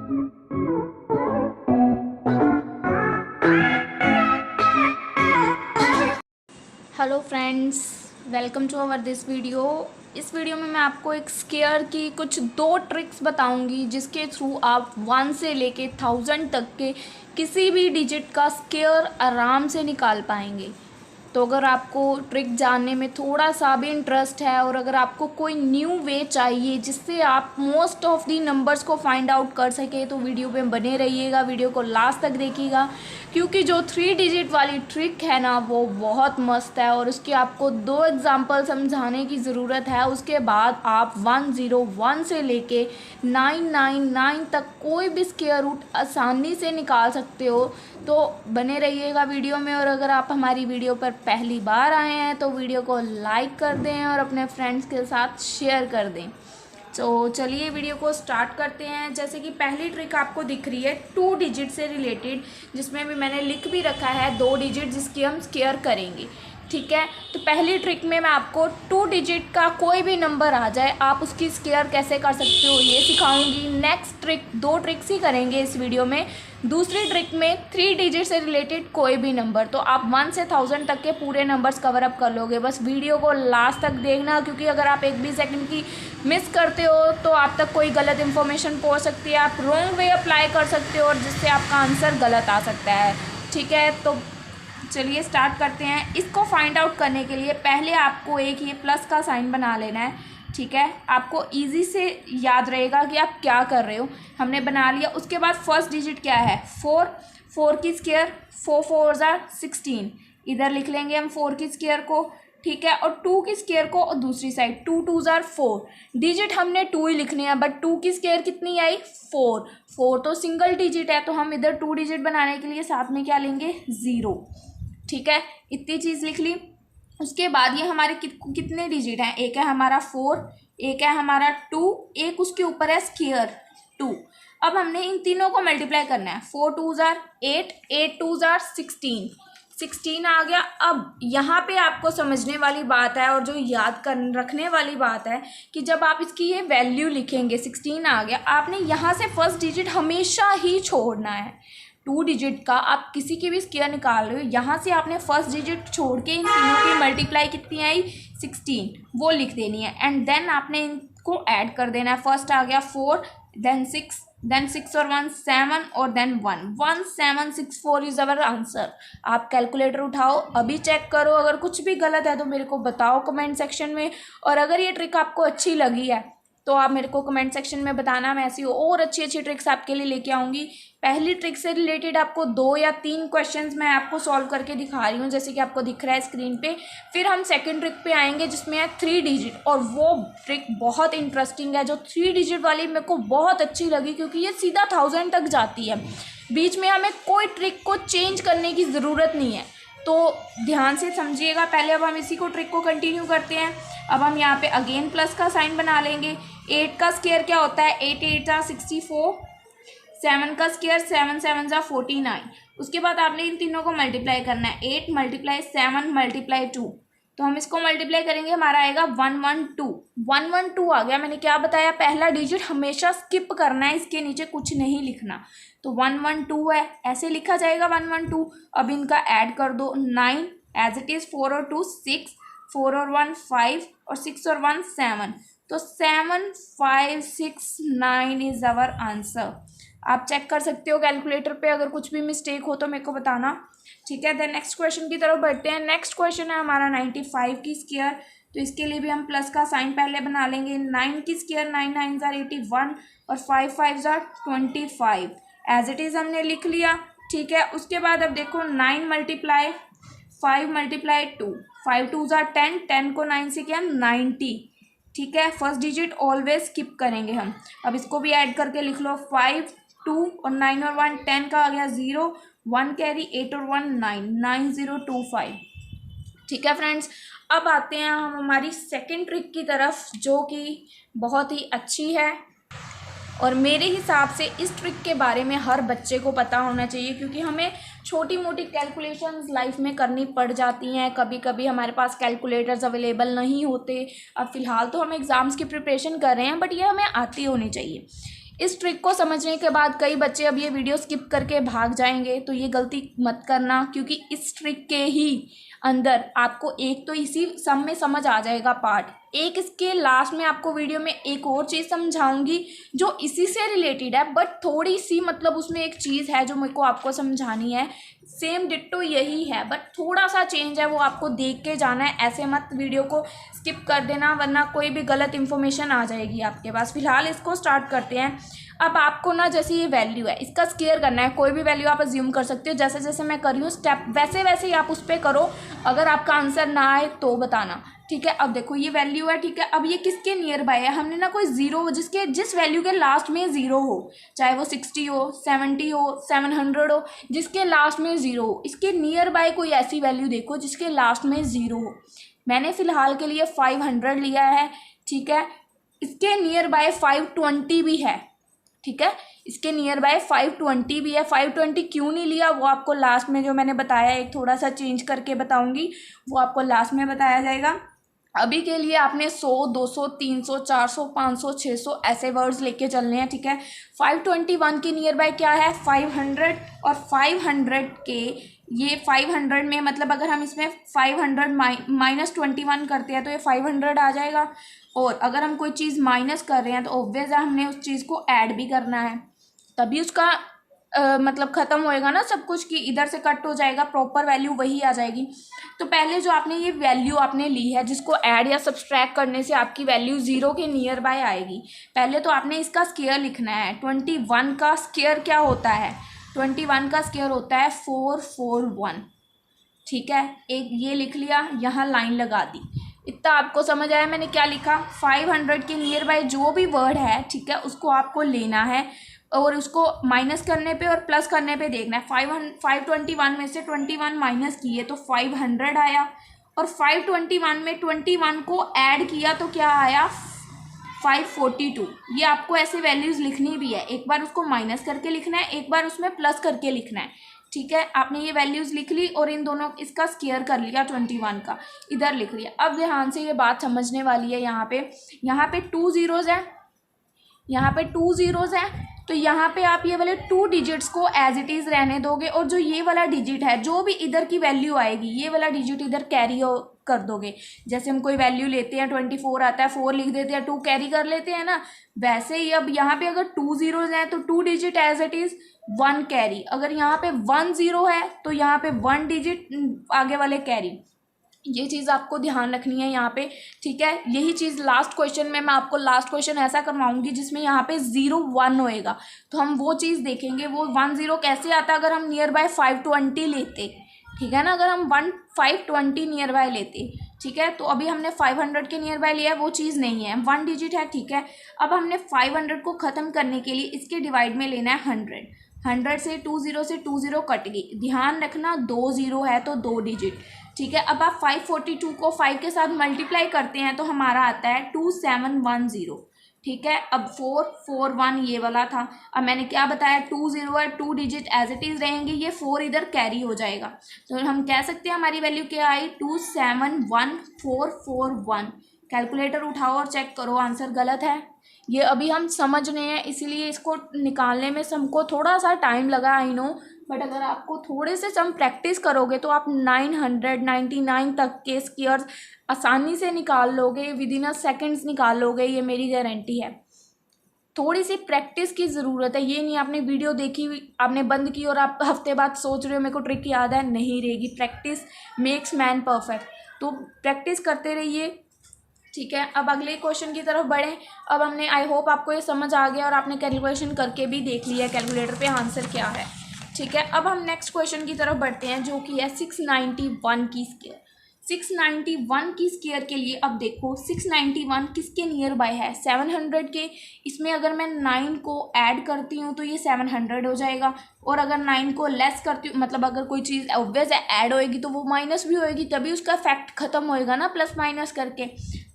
Hello friends, welcome to our this video. इस video में मैं आपको एक स्केयर की कुछ 2 ट्रिक्स बताऊंगी जिसके थ्रू आप 1 से लेके 1000 तक के किसी भी डिजिट का स्केयर आराम से निकाल पाएंगे। तो अगर आपको ट्रिक जानने में थोड़ा सा भी इंटरेस्ट है और अगर आपको कोई न्यू वे चाहिए जिससे आप मोस्ट ऑफ दी नंबर्स को फाइंड आउट कर सके तो वीडियो पे बने रहिएगा, वीडियो को लास्ट तक देखिएगा, क्योंकि जो 3 डिजिट वाली ट्रिक है ना वो बहुत मस्त है और उसकी आपको 2 एग्जांपल समझाने की ज़रूरत है। उसके बाद आप 101 से लेके 999 तक कोई भी स्क्वायर रूट आसानी से निकाल सकते हो। तो बने रहिएगा वीडियो में, और अगर आप हमारी वीडियो पर पहली बार आए हैं तो वीडियो को लाइक कर दें और अपने फ्रेंड्स के साथ शेयर कर दें। तो चलिए वीडियो को स्टार्ट करते हैं। जैसे कि पहली ट्रिक आपको दिख रही है 2 डिजिट से रिलेटेड, जिसमें भी मैंने लिख भी रखा है 2 डिजिट जिसकी हम स्क्वायर करेंगे, ठीक है। तो पहली ट्रिक में मैं आपको 2 डिजिट का कोई भी नंबर आ जाए आप उसकी स्क्वायर कैसे कर सकते हो ये सिखाऊंगी। नेक्स्ट ट्रिक 2 ट्रिक्स ही करेंगे इस वीडियो में। दूसरी ट्रिक में 3 डिजिट से रिलेटेड कोई भी नंबर, तो आप 1 से 1000 तक के पूरे नंबर्स कवर अप कर लोगे। बस वीडियो को लास्ट तक देखना, क्योंकि अगर आप एक भी सेकंड की मिस करते हो तो आप तक कोई गलत इन्फॉर्मेशन पहुंच सकती है, आप रॉन्ग वे अप्लाई कर सकते हो और जिससे आपका आंसर गलत आ सकता है, ठीक है। तो चलिए स्टार्ट करते हैं। इसको फाइंड आउट करने के लिए पहले आपको एक ये प्लस का साइन बना लेना है, ठीक है। आपको इजी से याद रहेगा कि आप क्या कर रहे हो। हमने बना लिया। उसके बाद फर्स्ट डिजिट क्या है 4, 4 की स्क्वायर 4 4 ज़ा 16, इधर लिख लेंगे हम 4 की स्क्वायर को, ठीक है। और 2 की स्क्वायर को और दूसरी साइड 2 2 ज़ा 4, डिजिट हमने 2 ही लिखने हैं, बट 2 की स्क्वायर कितनी आई 4, 4 तो सिंगल डिजिट है, तो हम इधर 2 डिजिट बनाने के लिए साथ में क्या लेंगे 0, ठीक है। इतनी चीज़ लिख ली। उसके बाद ये हमारे कितने डिजिट हैं, एक है हमारा 4, एक है हमारा 2, एक उसके ऊपर है स्क्वायर 2। अब हमने इन तीनों को मल्टीप्लाई करना है। 4 2 ज़ा 8, 8 2 ज़ा 16, 16 आ गया। अब यहाँ पे आपको समझने वाली बात है और जो याद कर रखने वाली बात है कि जब आप इसकी ये वैल्यू लिखेंगे 16 आ गया, आपने यहाँ से फर्स्ट डिजिट हमेशा ही छोड़ना है। 2 डिजिट का आप किसी की भी स्क्वायर निकाल रहे हो, यहाँ से आपने फर्स्ट डिजिट छोड़ के इन तीनों की मल्टीप्लाई कितनी आई 16 वो लिख देनी है, एंड देन आपने इनको ऐड कर देना है। फर्स्ट आ गया 4, देन 6 और 1 7 और देन 1 1764 इज अवर आंसर। आप कैलकुलेटर उठाओ, अभी चेक करो, अगर कुछ भी गलत है तो मेरे को बताओ कमेंट सेक्शन में। और अगर ये ट्रिक आपको अच्छी लगी है तो आप मेरे को कमेंट सेक्शन में बताना, मैं ऐसी और अच्छी अच्छी ट्रिक्स आपके लिए लेके आऊँगी। पहली ट्रिक से रिलेटेड आपको 2 या 3 क्वेश्चंस मैं आपको सॉल्व करके दिखा रही हूँ, जैसे कि आपको दिख रहा है स्क्रीन पे। फिर हम सेकंड ट्रिक पे आएंगे जिसमें है 3 डिजिट, और वो ट्रिक बहुत इंटरेस्टिंग है। जो 3 डिजिट वाली मेरे को बहुत अच्छी लगी, क्योंकि ये सीधा 1000 तक जाती है, बीच में हमें कोई ट्रिक को चेंज करने की ज़रूरत नहीं है। तो ध्यान से समझिएगा पहले। अब हम इसी को ट्रिक को कंटिन्यू करते हैं। अब हम यहाँ पे अगेन प्लस का साइन बना लेंगे। 8 का स्क्वायर क्या होता है 8 8 ज़ा 64, 7 का स्क्वायर 7 7 ज़ा 49। उसके बाद आपने इन तीनों को मल्टीप्लाई करना है, 8 × 7 × 2, तो हम इसको मल्टीप्लाई करेंगे, हमारा आएगा 112। 112 आ गया। मैंने क्या बताया, पहला डिजिट हमेशा स्किप करना है, इसके नीचे कुछ नहीं लिखना। तो 112 है, ऐसे लिखा जाएगा 112। अब इनका ऐड कर दो 9 एज इट इज़, 4 और 2 6, 4 और 1 5 और 6 और 1 7, तो 7 5 6 9 इज आवर आंसर। आप चेक कर सकते हो कैलकुलेटर पे, अगर कुछ भी मिस्टेक हो तो मेरे को बताना, ठीक है। देन नेक्स्ट क्वेश्चन की तरफ बढ़ते हैं। नेक्स्ट क्वेश्चन है हमारा 95 की स्क्वायर, तो इसके लिए भी हम प्लस का साइन पहले बना लेंगे। 9 की स्क्वायर 9 9 ज़ा 81 और 5 5 ज़ा 25, एज इट इज़ हमने लिख लिया, ठीक है। उसके बाद अब देखो 9 × 5 × 2, 5 2 ज़ा 10, 10 को 9 से किया 90, ठीक है। फर्स्ट डिजिट ऑलवेज स्किप करेंगे हम। अब इसको भी ऐड करके लिख लो, 5 2 और 9 और 1 10 का आ गया 0, 1 कैरी 8 और 1 9, 9025, ठीक है फ्रेंड्स। अब आते हैं हम हमारी सेकंड ट्रिक की तरफ, जो कि बहुत ही अच्छी है और मेरे हिसाब से इस ट्रिक के बारे में हर बच्चे को पता होना चाहिए, क्योंकि हमें छोटी मोटी कैलकुलेशंस लाइफ में करनी पड़ जाती हैं। कभी कभी हमारे पास कैलकुलेटर्स अवेलेबल नहीं होते। अब फ़िलहाल तो हम एग्ज़ाम्स की प्रिपरेशन कर रहे हैं, बट ये हमें आती होनी चाहिए। इस ट्रिक को समझने के बाद कई बच्चे अब ये वीडियो स्किप करके भाग जाएंगे, तो ये गलती मत करना, क्योंकि इस ट्रिक के ही अंदर आपको एक तो इसी सम में समझ आ जाएगा पार्ट, एक इसके लास्ट में आपको वीडियो में एक और चीज़ समझाऊंगी जो इसी से रिलेटेड है, बट थोड़ी सी मतलब उसमें एक चीज़ है जो मेरे को आपको समझानी है। सेम डिट्टो यही है बट थोड़ा सा चेंज है, वो आपको देख के जाना है, ऐसे मत वीडियो को स्किप कर देना वरना कोई भी गलत इन्फॉर्मेशन आ जाएगी आपके पास। फिलहाल इसको स्टार्ट करते हैं। अब आपको ना जैसे ये वैल्यू है इसका स्क्वायर करना है, कोई भी वैल्यू आप अज्यूम कर सकते हो, जैसे जैसे मैं कर रही हूँ स्टेप वैसे वैसे ही आप उस पर करो। अगर आपका आंसर ना आए तो बताना, ठीक है। अब देखो ये वैल्यू है, ठीक है। अब ये किसके नियर बाय है, हमने ना कोई जीरो जिस वैल्यू के लास्ट में जीरो हो, चाहे वो 60 हो, 70 हो, 700 हो, जिसके लास्ट में जीरो हो, इसके नियर बाय कोई ऐसी वैल्यू देखो जिसके लास्ट में जीरो हो। मैंने फिलहाल के लिए 500 लिया है, ठीक है। इसके नियर बाय 520 भी है, ठीक है। इसके नियर बाय 520 भी है। 520 क्यों नहीं लिया वो आपको लास्ट में जो मैंने बताया एक थोड़ा सा चेंज करके बताऊंगी, वो आपको लास्ट में बताया जाएगा। अभी के लिए आपने 100, 200, 300, 400, 500, 600 ऐसे वर्ड्स लेके चलने हैं, ठीक है। 521 के नियर बाय क्या है, 500, और 500 के ये 500 में मतलब अगर हम इसमें 500 माइनस 21 करते हैं तो ये 500 आ जाएगा। और अगर हम कोई चीज़ माइनस कर रहे हैं तो ऑब्वियस है हमने उस चीज़ को ऐड भी करना है, तभी उसका मतलब ख़त्म होएगा ना सब कुछ, कि इधर से कट हो जाएगा, प्रॉपर वैल्यू वही आ जाएगी। तो पहले जो आपने ये वैल्यू आपने ली है जिसको ऐड या सब्सट्रैक्ट करने से आपकी वैल्यू ज़ीरो के नियर बाय आएगी, पहले तो आपने इसका स्क्वायर लिखना है। 21 का स्क्वायर क्या होता है, 21 का स्क्वायर होता है 441, ठीक है। एक ये लिख लिया, यहाँ लाइन लगा दी। इतना आपको समझ आया मैंने क्या लिखा। 500 के नियर बाय जो भी वर्ड है, ठीक है, उसको आपको लेना है और उसको माइनस करने पे और प्लस करने पे देखना है। 521 में से 21 माइनस किए तो 500 आया, और 521 में 21 को ऐड किया तो क्या आया, 542। ये आपको ऐसे वैल्यूज़ लिखनी भी है, एक बार उसको माइनस करके लिखना है, एक बार उसमें प्लस करके लिखना है, ठीक है। आपने ये वैल्यूज़ लिख ली और इन दोनों इसका स्क्वायर कर लिया 21 का, इधर लिख लिया। अब ध्यान से ये बात समझने वाली है। यहाँ पे 2 ज़ीरोज़ है, यहाँ पे 2 ज़ीरोज़ है, तो यहाँ पे आप ये वाले 2 डिजिट्स को एज इट इज़ रहने दोगे, और जो ये वाला डिजिट है जो भी इधर की वैल्यू आएगी ये वाला डिजिट इधर कैरी कर दोगे। जैसे हम कोई वैल्यू लेते हैं 24 आता है, 4 लिख देते हैं, 2 कैरी कर लेते हैं ना, वैसे ही अब यहाँ पे अगर 2 ज़ीरोज़ हैं तो 2 digit as it is 1 carry. अगर यहाँ पे 1 ज़ीरो है तो यहाँ पे 1 डिजिट आगे वाले कैरी। ये चीज़ आपको ध्यान रखनी है यहाँ पे, ठीक है। यही चीज़ लास्ट क्वेश्चन में मैं आपको लास्ट क्वेश्चन ऐसा करवाऊंगी जिसमें यहाँ पे 0 1 होएगा, तो हम वो चीज़ देखेंगे। वो 1 0 कैसे आता अगर हम नियर बाय 520 लेते, ठीक है ना, अगर हम 520 नियर बाय लेते, ठीक है। तो अभी हमने 500 के नियर बाय लिया है, वो चीज़ नहीं है, 1 डिजिट है, ठीक है। अब हमने 500 को ख़त्म करने के लिए इसके डिवाइड में लेना है 100 से 2 0 से 2 0 कट गई। ध्यान रखना 2 0 है तो 2 डिजिट, ठीक है। अब आप 542 को 5 के साथ मल्टीप्लाई करते हैं तो हमारा आता है 2710, ठीक है। अब 441 ये वाला था। अब मैंने क्या बताया, 2 0 है, 2 डिजिट एज इट इज़ रहेंगे, ये 4 इधर कैरी हो जाएगा, तो हम कह सकते हैं हमारी वैल्यू क्या आई, 271441। कैलकुलेटर उठाओ और चेक करो आंसर गलत है। ये अभी हम समझ रहे हैं इसीलिए इसको निकालने में हमको थोड़ा सा टाइम लगा, आई नो, बट अगर आपको थोड़े से सम प्रैक्टिस करोगे तो आप 999 तक के स्क्वायर्स आसानी से निकाल लोगे, विद इन अ सेकेंड्स निकाल लोगे, ये मेरी गारंटी है। थोड़ी सी प्रैक्टिस की ज़रूरत है, ये नहीं आपने वीडियो देखी, आपने बंद की और आप हफ्ते बाद सोच रहे हो मेरे को ट्रिक याद है, नहीं रहेगी। प्रैक्टिस मेक्स मैन परफेक्ट, तो प्रैक्टिस करते रहिए, ठीक है। अब अगले क्वेश्चन की तरफ बढ़ें। अब हमने, आई होप आपको ये समझ आ गया और आपने कैलकुलेशन करके भी देख लिया कैलकुलेटर पे आंसर क्या है, ठीक है। अब हम नेक्स्ट क्वेश्चन की तरफ बढ़ते हैं जो कि है 691 की स्क्वायर। 691 की स्क्वायर के लिए अब देखो 691 किसके नियर बाय है, 700 के। इसमें अगर मैं 9 को ऐड करती हूँ तो ये 700 हो जाएगा, और अगर 9 को लेस करती हूँ, मतलब अगर कोई चीज़ ऑब्वियस है ऐड होएगी तो वो माइनस भी होएगी, तभी उसका फैक्ट खत्म होएगा ना प्लस माइनस करके,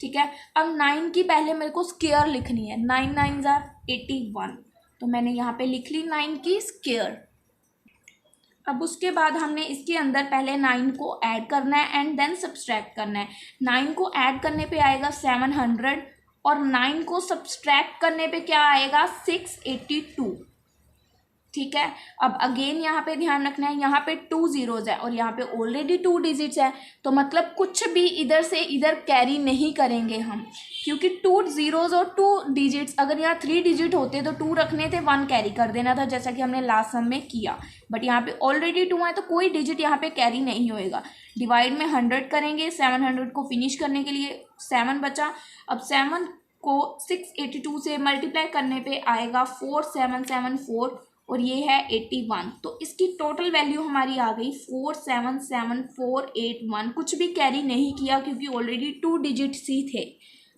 ठीक है। अब 9 की पहले मेरे को स्क्वायर लिखनी है, 9 9 81, तो मैंने यहाँ पे लिख ली 9 की स्क्वायर। अब उसके बाद हमने इसके अंदर पहले 9 को ऐड करना है एंड देन सब्सट्रैक्ट करना है। 9 को ऐड करने पे आएगा 700, और 9 को सब्सट्रैक्ट करने पे क्या आएगा 682। ठीक है, अब अगेन यहाँ पे ध्यान रखना है, यहाँ पे 2 जीरोज है और यहाँ पे ऑलरेडी 2 डिजिट्स है, तो मतलब कुछ भी इधर से इधर कैरी नहीं करेंगे हम, क्योंकि 2 जीरोज और 2 डिजिट्स, अगर यहाँ 3 डिजिट होते तो 2 रखने थे, 1 कैरी कर देना था जैसा कि हमने लास्ट सम में किया, बट यहाँ पे ऑलरेडी 2 है तो कोई डिजिट यहाँ पे कैरी नहीं होएगा। डिवाइड में 100 करेंगे 700 को फिनिश करने के लिए, 7 बचा। अब 7 को 682 से मल्टीप्लाई करने पे आएगा 4774 और ये है 81, तो इसकी टोटल वैल्यू हमारी आ गई 477481। कुछ भी कैरी नहीं किया क्योंकि ऑलरेडी 2 डिजिट्स ही थे।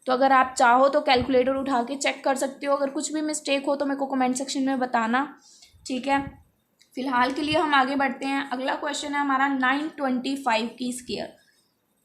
तो अगर आप चाहो तो कैलकुलेटर उठा के चेक कर सकते हो, अगर कुछ भी मिस्टेक हो तो मेरे को कमेंट सेक्शन में बताना, ठीक है। फिलहाल के लिए हम आगे बढ़ते हैं। अगला क्वेश्चन है हमारा 925 की स्क्वायर।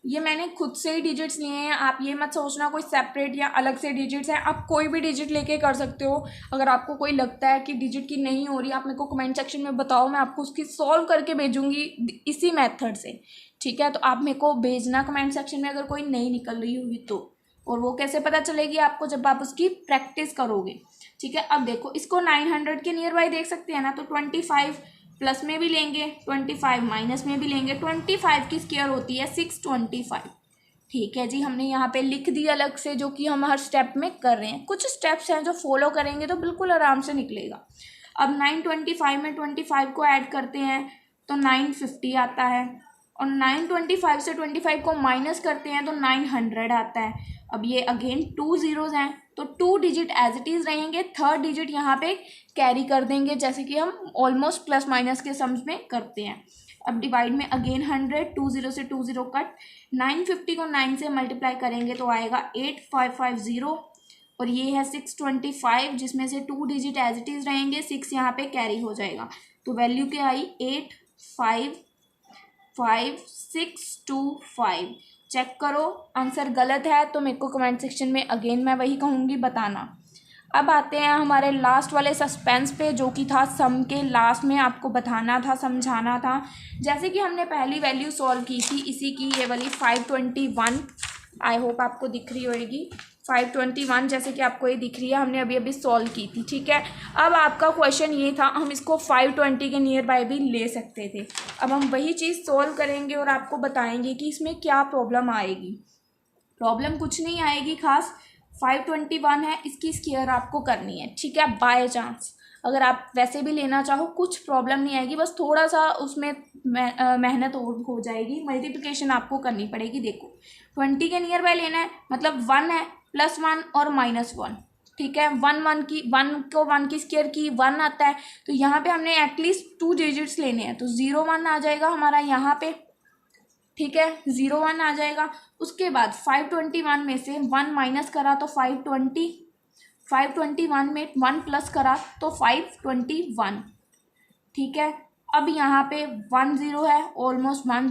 ये मैंने खुद से ही डिजिट्स लिए हैं, आप ये मत सोचना कोई सेपरेट या अलग से डिजिट्स हैं, आप कोई भी डिजिट लेके कर सकते हो। अगर आपको कोई लगता है कि डिजिट की नहीं हो रही, आप मेरे को कमेंट सेक्शन में बताओ, मैं आपको उसकी सॉल्व करके भेजूंगी इसी मेथड से, ठीक है। तो आप मेरे को भेजना कमेंट सेक्शन में अगर कोई नहीं निकल रही होगी तो, और वो कैसे पता चलेगी आपको, जब आप उसकी प्रैक्टिस करोगे, ठीक है। अब देखो इसको 900 के नियर बाई देख सकते हैं ना, तो 25 प्लस में भी लेंगे, 25 माइनस में भी लेंगे, 25 की स्क्वायर होती है 625, ठीक है जी। हमने यहाँ पे लिख दिया अलग से, जो कि हम हर स्टेप में कर रहे हैं। कुछ स्टेप्स हैं जो फॉलो करेंगे तो बिल्कुल आराम से निकलेगा। अब 925 में 25 को ऐड करते हैं तो 950 आता है, और 925 से 25 को माइनस करते हैं तो 900 आता है। अब ये अगेन 2 जीरोज हैं तो 2 डिजिट एज इट इज़ रहेंगे, 3rd डिजिट यहाँ पे कैरी कर देंगे, जैसे कि हम ऑलमोस्ट प्लस माइनस के सम्स में करते हैं। अब डिवाइड में अगेन 100, 2 जीरो से 2 जीरो कट, 950 को 9 से मल्टीप्लाई करेंगे तो आएगा 8550, और ये है 625, जिसमें से 2 डिजिट एज इट इज़ रहेंगे, 6 यहाँ पे कैरी हो जाएगा, तो वैल्यू क्या आई 855,625। चेक करो, आंसर गलत है तो मेरे को कमेंट सेक्शन में अगेन मैं वही कहूँगी बताना। अब आते हैं हमारे लास्ट वाले सस्पेंस पे, जो कि था सम के लास्ट में आपको बताना था, समझाना था। जैसे कि हमने पहली वैल्यू सॉल्व की थी इसी की, ये वाली 521, आई होप आपको दिख रही होगी 521, जैसे कि आपको ये दिख रही है, हमने अभी अभी सॉल्व की थी, ठीक है। अब आपका क्वेश्चन ये था, हम इसको 520 के नियर बाय भी ले सकते थे। अब हम वही चीज़ सॉल्व करेंगे और आपको बताएंगे कि इसमें क्या प्रॉब्लम आएगी। प्रॉब्लम कुछ नहीं आएगी खास, 521 है, इसकी स्क्वायर आपको करनी है, ठीक है। बाय चांस अगर आप वैसे भी लेना चाहो कुछ प्रॉब्लम नहीं आएगी, बस थोड़ा सा उसमें मेहनत और हो जाएगी, मल्टीप्लिकेशन आपको करनी पड़ेगी। देखो 20 के नियर बाय लेना है, मतलब 1 है, +1 और -1, ठीक है। 1 को 1 की स्क्वायर की 1 आता है, तो यहाँ पे हमने एटलीस्ट 2 डिजिट्स लेने हैं, तो 01 आ जाएगा हमारा यहाँ पे, ठीक है, 01 आ जाएगा। उसके बाद 521 में से 1 माइनस करा तो 520, 521 में 1 प्लस करा तो 521, ठीक है। अब यहाँ पे 1 0 है, ऑलमोस्ट 1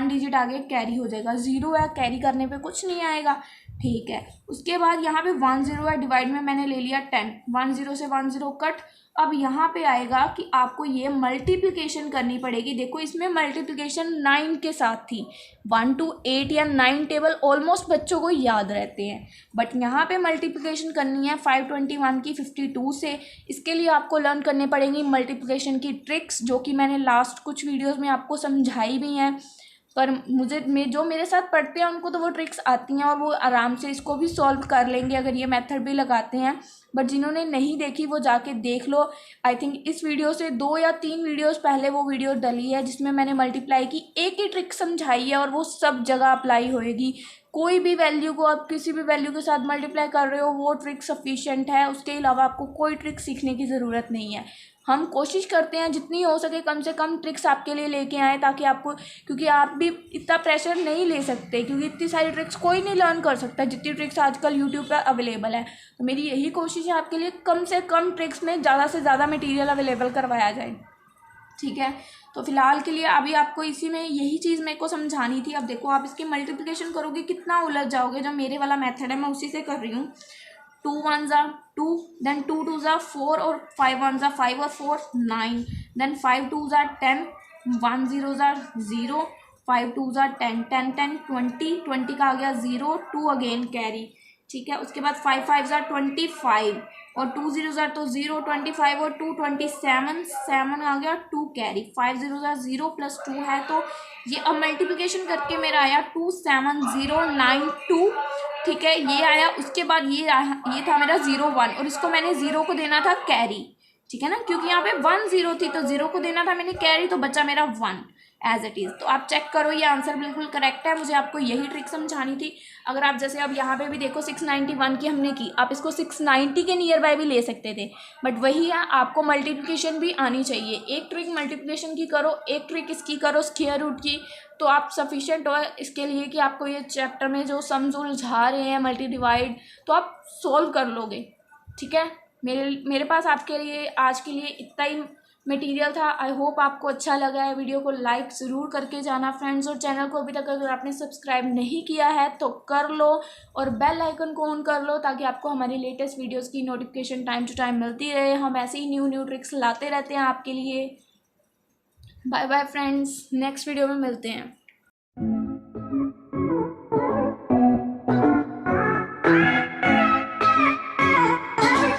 डिजिट आगे कैरी हो जाएगा, 0 है, कैरी करने पे कुछ नहीं आएगा, ठीक है। उसके बाद यहाँ पे 1 0 है, डिवाइड में मैंने ले लिया 10, 1 0 से 1 0 कट। अब यहाँ पे आएगा कि आपको ये मल्टीप्लिकेशन करनी पड़ेगी। देखो इसमें मल्टीप्लिकेशन 9 के साथ थी, 1 to 8 या 9 टेबल ऑलमोस्ट बच्चों को याद रहते हैं, बट यहाँ पे मल्टीप्लिकेशन करनी है 521 की 52 से। इसके लिए आपको लर्न करने पड़ेंगी मल्टीप्लिकेशन की ट्रिक्स, जो कि मैंने लास्ट कुछ वीडियोज़ में आपको समझाई भी हैं, पर जो मेरे साथ पढ़ते हैं उनको तो वो ट्रिक्स आती हैं और वो आराम से इसको भी सॉल्व कर लेंगे अगर ये मेथड भी लगाते हैं, बट जिन्होंने नहीं देखी वो जाके देख लो। आई थिंक इस वीडियो से 2 या 3 वीडियोस पहले वो वीडियो डली है जिसमें मैंने मल्टीप्लाई की एक ही ट्रिक समझाई है, और वो सब जगह अप्लाई होएगी। कोई भी वैल्यू को आप किसी भी वैल्यू के साथ मल्टीप्लाई कर रहे हो, वो ट्रिक सफिशिएंट है, उसके अलावा आपको कोई ट्रिक सीखने की ज़रूरत नहीं है। हम कोशिश करते हैं जितनी हो सके कम से कम ट्रिक्स आपके लिए लेके आएँ, ताकि आपको, क्योंकि आप भी इतना प्रेशर नहीं ले सकते, क्योंकि इतनी सारी ट्रिक्स कोई नहीं लर्न कर सकता जितनी ट्रिक्स आजकल यूट्यूब पर अवेलेबल है। तो मेरी यही कोशिश है आपके लिए कम से कम ट्रिक्स में ज़्यादा से ज़्यादा मटेरियल अवेलेबल करवाया जाए, ठीक है। तो फिलहाल के लिए अभी आपको इसी में यही चीज़ मेरे को समझानी थी। अब देखो आप इसकी मल्टीप्लिकेशन करोगे कितना उलझ जाओगे, जो मेरे वाला मेथड है मैं उसी से कर रही हूँ। 2 1 ज़ा 2, देन 2 2 ज़ा 4 और 5 1 ज़ा 5 और 4 9, देन 5 2 ज़ा 10, 1 0 ज़ा 0, 5 2 ज़ा 10 10 10 20 20 का आ गया 0, 2 अगेन कैरी, ठीक है। उसके बाद 5 5 ज़ार 25 और 2 0 ज़ार तो 0, 25 और 2 27, 7 आ गया 2 कैरी, 5 0 ज़ार 0 प्लस 2 है, तो ये अब मल्टीप्लिकेशन करके मेरा आया 27092, ठीक है, ये आया। उसके बाद ये था मेरा 0 1 और इसको मैंने 0 को देना था कैरी, ठीक है ना, क्योंकि यहाँ पे 1 0 थी तो 0 को देना था मैंने कैरी, तो बचा मेरा 1 एज इट इज़। तो आप चेक करो, ये आंसर बिल्कुल करेक्ट है। मुझे आपको यही ट्रिक समझानी थी। अगर आप जैसे अब यहाँ पे भी देखो 691 की हमने की, आप इसको 690 के नियर बाय भी ले सकते थे, बट वही है, आपको मल्टीप्लिकेशन भी आनी चाहिए। एक ट्रिक मल्टीप्लिकेशन की करो, एक ट्रिक इसकी करो स्क्वायर रूट की, तो आप सफिशिएंट हो इसके लिए कि आपको ये चैप्टर में जो सम्स उलझा रहे हैं मल्टी डिवाइड, तो आप सोल्व कर लोगे, ठीक है। मेरे पास आपके लिए आज के लिए इतना ही मटेरियल था। आई होप आपको अच्छा लगा है। वीडियो को लाइक ज़रूर करके जाना फ्रेंड्स, और चैनल को अभी तक अगर आपने सब्सक्राइब नहीं किया है तो कर लो, और बेल आइकन को ऑन कर लो ताकि आपको हमारी लेटेस्ट वीडियोस की नोटिफिकेशन टाइम टू टाइम मिलती रहे। हम ऐसे ही न्यू ट्रिक्स लाते रहते हैं आपके लिए। Bye bye friends, next video में मिलते हैं।